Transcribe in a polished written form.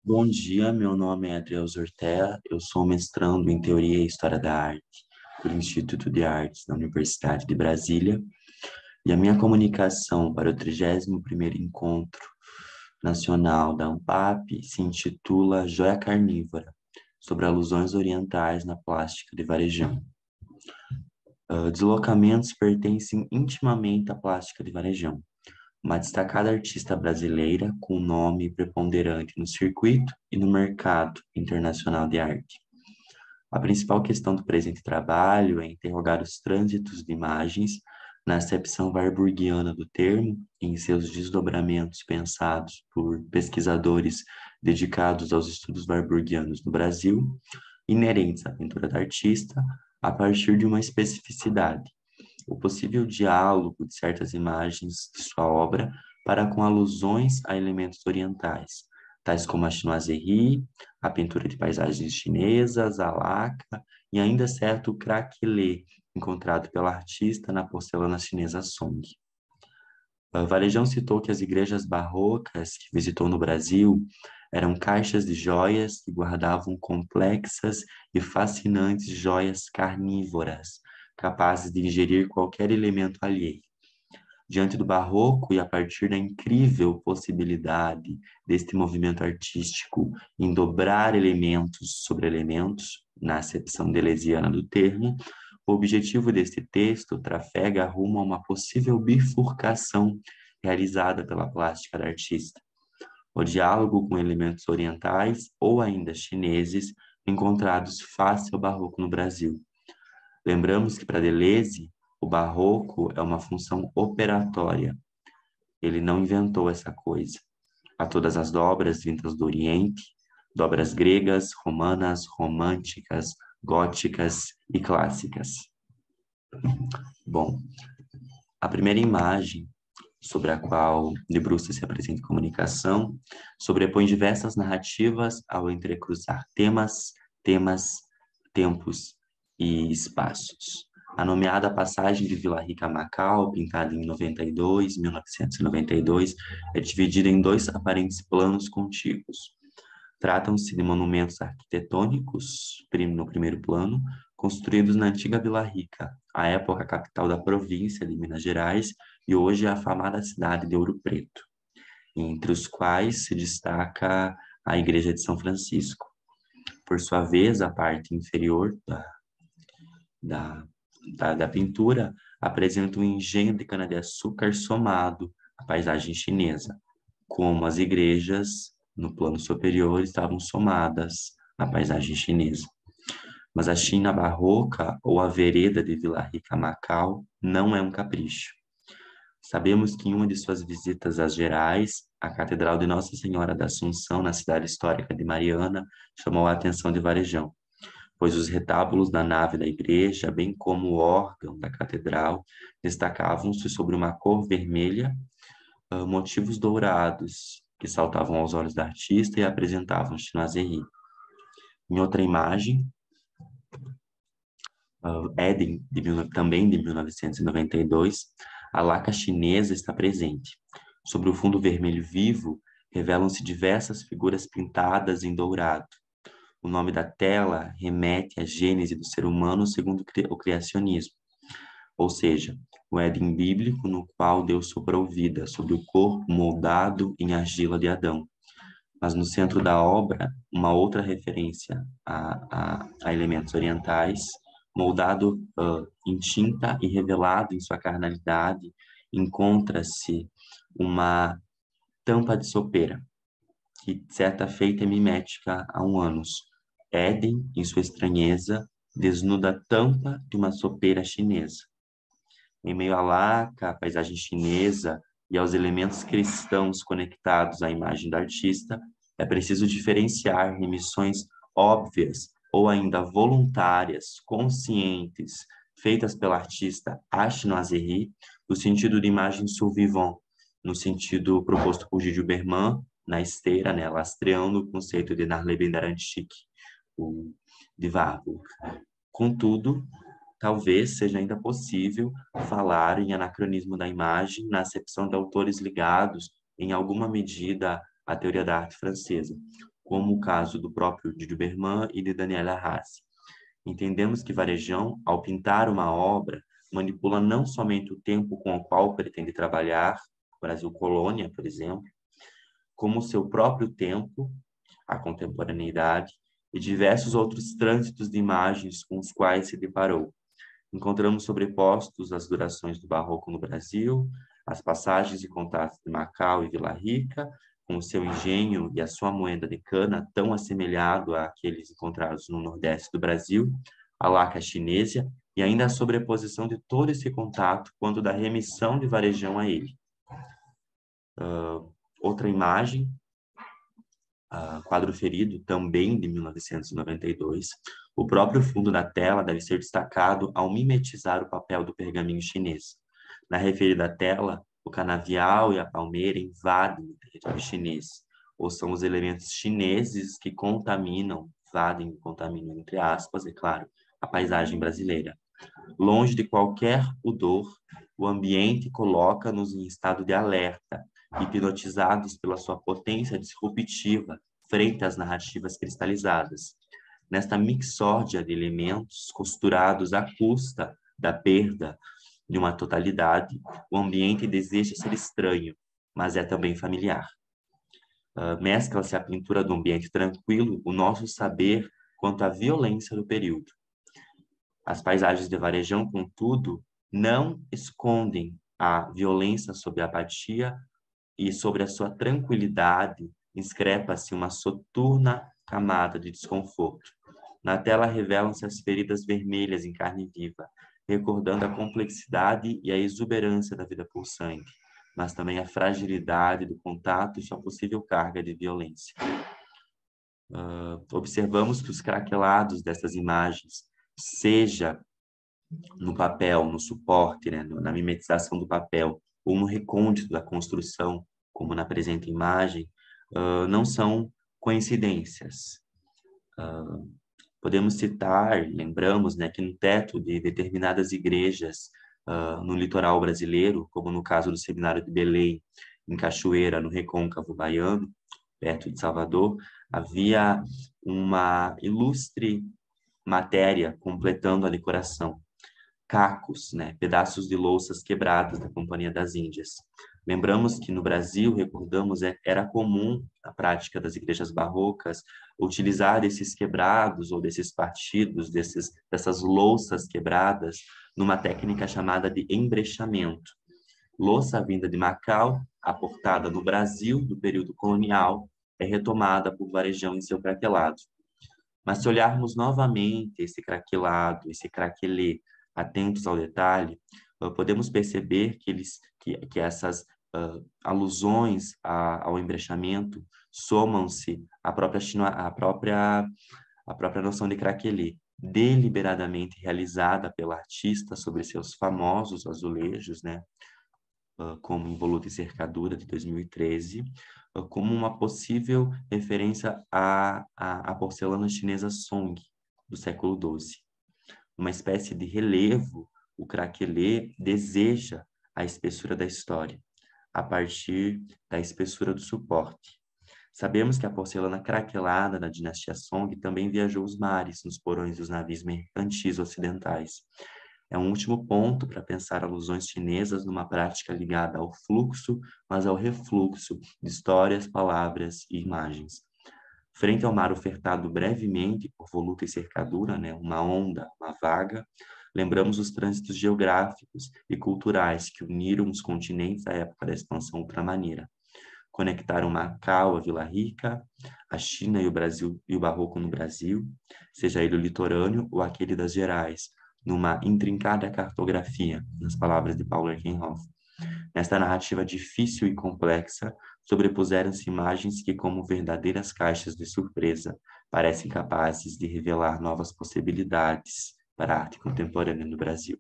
Bom dia, meu nome é Adriel Ortega, eu sou mestrando em Teoria e História da Arte pelo Instituto de Artes da Universidade de Brasília, e a minha comunicação para o 31º Encontro Nacional da ANPAP se intitula Joia Carnívora, sobre alusões orientais na plástica de Varejão. Deslocamentos pertencem intimamente à plástica de Varejão, uma destacada artista brasileira com nome preponderante no circuito e no mercado internacional de arte. A principal questão do presente trabalho é interrogar os trânsitos de imagens na acepção warburgiana do termo e em seus desdobramentos pensados por pesquisadores dedicados aos estudos warburgianos no Brasil, inerentes à pintura da artista, a partir de uma especificidade, o possível diálogo de certas imagens de sua obra para com alusões a elementos orientais, tais como a chinoiserie, a pintura de paisagens chinesas, a laca e ainda certo craquelé, encontrado pela artista na porcelana chinesa Song. Varejão citou que as igrejas barrocas que visitou no Brasil eram caixas de joias que guardavam complexas e fascinantes joias carnívoras, capazes de ingerir qualquer elemento alheio. Diante do barroco e a partir da incrível possibilidade deste movimento artístico em dobrar elementos sobre elementos, na acepção deleuziana do termo, o objetivo deste texto trafega rumo a uma possível bifurcação realizada pela plástica da artista. O diálogo com elementos orientais ou ainda chineses encontrados face ao barroco no Brasil. Lembramos que para Deleuze, o barroco é uma função operatória. Ele não inventou essa coisa. Há todas as dobras vindas do Oriente, dobras gregas, romanas, românticas, góticas e clássicas. Bom, a primeira imagem sobre a qual debruça se apresenta em comunicação sobrepõe diversas narrativas ao entrecruzar temas, tempos e espaços. A nomeada Passagem de Vila Rica a Macau, pintada em 1992, é dividida em dois aparentes planos contíguos. Tratam-se de monumentos arquitetônicos, no primeiro plano, construídos na antiga Vila Rica, à época capital da província de Minas Gerais e hoje a afamada cidade de Ouro Preto, entre os quais se destaca a Igreja de São Francisco. Por sua vez, a parte inferior da pintura apresenta um engenho de cana-de-açúcar somado à paisagem chinesa, como as igrejas, no plano superior, estavam somadas à paisagem chinesa. Mas a China barroca, ou a vereda de Vila Rica a Macau, não é um capricho. Sabemos que em uma de suas visitas às Gerais, a Catedral de Nossa Senhora da Assunção, na cidade histórica de Mariana, chamou a atenção de Varejão, pois os retábulos da nave da igreja, bem como o órgão da catedral, destacavam-se sobre uma cor vermelha, motivos dourados, que saltavam aos olhos da artista e apresentavam chinoiserie. Em outra imagem, Éden, também de 1992, a laca chinesa está presente. Sobre o fundo vermelho vivo, revelam-se diversas figuras pintadas em dourado. O nome da tela remete à gênese do ser humano segundo o criacionismo, ou seja, o Éden bíblico no qual Deus soprou vida sobre o corpo moldado em argila de Adão. Mas no centro da obra, uma outra referência a elementos orientais, moldado em tinta e revelado em sua carnalidade, encontra-se uma tampa de sopeira, que de certa feita é mimética a um ânus. Éden, em sua estranheza, desnuda a tampa de uma sopeira chinesa. Em meio à laca, à paisagem chinesa e aos elementos cristãos conectados à imagem da artista, é preciso diferenciar remissões óbvias ou ainda voluntárias, conscientes, feitas pela artista à chinoiserie, no sentido de imagem survivant, no sentido proposto por Gilles Berman, na esteira, né, lastreando o conceito de Narleben Daranchik, o de Warburg. Contudo, talvez seja ainda possível falar em anacronismo da imagem na acepção de autores ligados, em alguma medida, à teoria da arte francesa, como o caso do próprio Didio Berman e de Daniela Hassi. Entendemos que Varejão, ao pintar uma obra, manipula não somente o tempo com o qual pretende trabalhar, Brasil Colônia, por exemplo, como o seu próprio tempo, a contemporaneidade, e diversos outros trânsitos de imagens com os quais se deparou. Encontramos sobrepostos as durações do Barroco no Brasil, as passagens e contatos de Macau e Vila Rica, com o seu engenho e a sua moeda de cana tão assemelhado àqueles encontrados no Nordeste do Brasil, a laca chinesa, e ainda a sobreposição de todo esse contato quanto da remissão de Varejão a ele. Outra imagem, quadro ferido, também de 1992. O próprio fundo da tela deve ser destacado ao mimetizar o papel do pergaminho chinês. Na referida tela, o canavial e a palmeira invadem o território chinês, ou são os elementos chineses que contaminam, entre aspas, é claro, a paisagem brasileira. Longe de qualquer pudor, o ambiente coloca-nos em estado de alerta, hipnotizados pela sua potência disruptiva frente às narrativas cristalizadas. Nesta mixórdia de elementos costurados à custa da perda de uma totalidade, o ambiente deseja ser estranho, mas é também familiar. Mescla-se à pintura do ambiente tranquilo o nosso saber quanto à violência do período. As paisagens de Varejão, contudo, não escondem a violência sob a apatia e sobre a sua tranquilidade inscrepa-se uma soturna camada de desconforto. Na tela revelam-se as feridas vermelhas em carne viva, recordando a complexidade e a exuberância da vida pulsante, mas também a fragilidade do contato e sua possível carga de violência. Observamos que os craquelados dessas imagens, seja no papel, no suporte, né, na mimetização do papel, ou no recôndito da construção, como na presente imagem, não são coincidências. Podemos citar, lembramos, né, que no teto de determinadas igrejas no litoral brasileiro, como no caso do Seminário de Belém, em Cachoeira, no Recôncavo Baiano, perto de Salvador, havia uma ilustre matéria completando a decoração. Cacos, né, pedaços de louças quebradas da Companhia das Índias. Lembramos que no Brasil, recordamos, era comum a prática das igrejas barrocas utilizar esses quebrados ou desses partidos, dessas louças quebradas, numa técnica chamada de embrechamento. Louça vinda de Macau, aportada no Brasil do período colonial, é retomada por Varejão em seu craquelado. Mas se olharmos novamente esse craquelado, esse craquelê, atentos ao detalhe, podemos perceber que essas alusões ao embrechamento somam-se à própria noção de craquelê, deliberadamente realizada pela artista sobre seus famosos azulejos, né, como Involuta e Cercadura, de 2013, como uma possível referência à porcelana chinesa Song, do século XII. Uma espécie de relevo, o craquelê deseja a espessura da história, a partir da espessura do suporte. Sabemos que a porcelana craquelada da dinastia Song também viajou os mares nos porões dos navios mercantis ocidentais. É um último ponto para pensar alusões chinesas numa prática ligada ao fluxo, mas ao refluxo de histórias, palavras e imagens. Frente ao mar ofertado brevemente por voluta e cercadura, né, uma onda, uma vaga, lembramos os trânsitos geográficos e culturais que uniram os continentes à época da expansão ultramaneira. Conectaram Macau a Vila Rica, a China e o Brasil e o Barroco no Brasil, seja ele o litorâneo ou aquele das Gerais, numa intrincada cartografia, nas palavras de Paulo Erkenhoff. Nesta narrativa difícil e complexa, sobrepuseram-se imagens que, como verdadeiras caixas de surpresa, parecem capazes de revelar novas possibilidades para a arte contemporânea no Brasil.